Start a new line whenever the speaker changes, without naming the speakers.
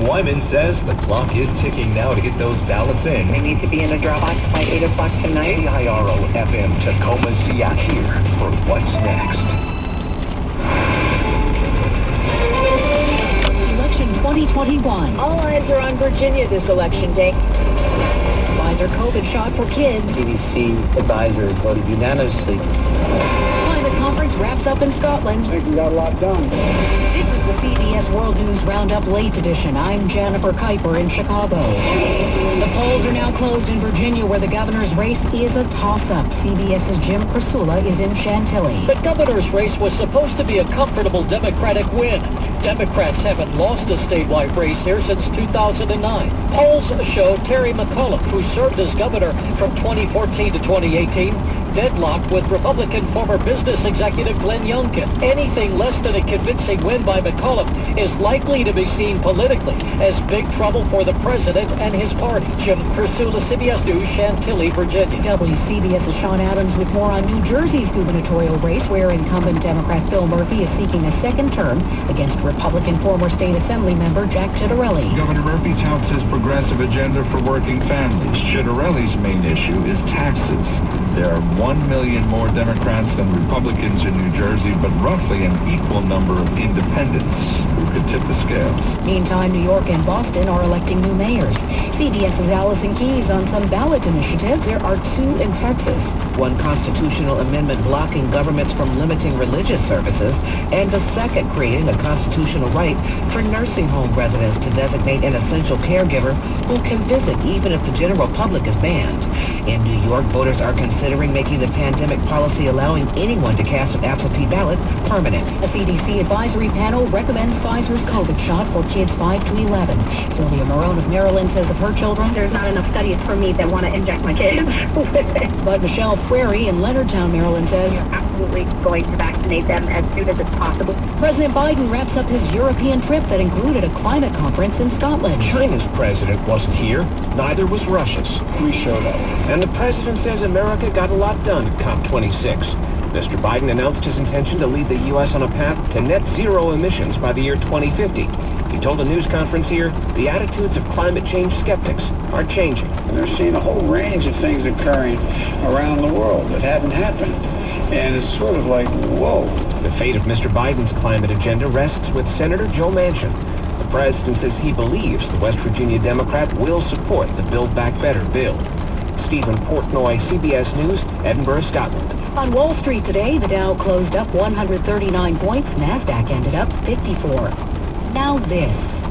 Wyman says the clock is ticking now to get those ballots in.
They need to be in the drop box by 8 o'clock tonight.
KIRO-FM Tacoma Siak here for What's Next.
Election 2021.
All eyes are on Virginia this election day.
Pfizer COVID shot for kids.
CDC advisors voted unanimously.
Climate conference wraps up in Scotland.
I think we got a lot done.
This is the CBS World News Roundup Late Edition. I'm Jennifer Kuiper in Chicago. The polls are now closed in Virginia, where the governor's race is a toss-up. CBS's Jim Krasula is in Chantilly.
The governor's race was supposed to be a comfortable Democratic win. Democrats haven't lost a statewide race here since 2009. Polls show Terry McAuliffe, who served as governor from 2014 to 2018, deadlocked with Republican former business executive Glenn Youngkin. Anything less than a convincing win by McAuliffe is likely to be seen politically as big trouble for the president and his party. Jim Krasula, CBS News, Chantilly, Virginia.
WCBS's Sean Adams with more on New Jersey's gubernatorial race, where incumbent Democrat Phil Murphy is seeking a second term against Republican former state assembly member Jack Ciattarelli.
Governor Murphy touts his progressive agenda for working families. Ciattarelli's main issue is taxes. There are 1 million more Democrats than Republicans in New Jersey, but roughly an equal number of independents who could tip the scales.
Meantime, New York and Boston are electing new mayors. CBS's Allison Keyes on some ballot initiatives.
There are 2 in Texas. One constitutional amendment blocking governments from limiting religious services, and the second creating a constitutional right for nursing home residents to designate an essential caregiver who can visit even if the general public is banned. In New York, voters are considering making the pandemic policy allowing anyone to cast an absentee ballot permanent.
A CDC advisory panel recommends Pfizer's COVID shot for kids 5 to 11. Sylvia Marone of Maryland says of her children,
there's not enough studies for me that want to inject my kids with it.
But Michelle Frary in Leonardtown, Maryland says,
we are absolutely going to vaccinate them as soon as it's possible.
President Biden wraps up his European trip that included a climate conference in Scotland.
China's president wasn't here. Neither was Russia's.
We showed up.
And the president says America got a lot done at COP26. Mr. Biden announced his intention to lead the U.S. on a path to net zero emissions by the year 2050. He told a news conference here, the attitudes of climate change skeptics are changing.
They're seeing a whole range of things occurring around the world that haven't happened. And it's sort of like, whoa.
The fate of Mr. Biden's climate agenda rests with Senator Joe Manchin. The president says he believes the West Virginia Democrat will support the Build Back Better bill. Stephen Portnoy, CBS News, Edinburgh, Scotland.
On Wall Street today, the Dow closed up 139 points. NASDAQ ended up 54. Now this.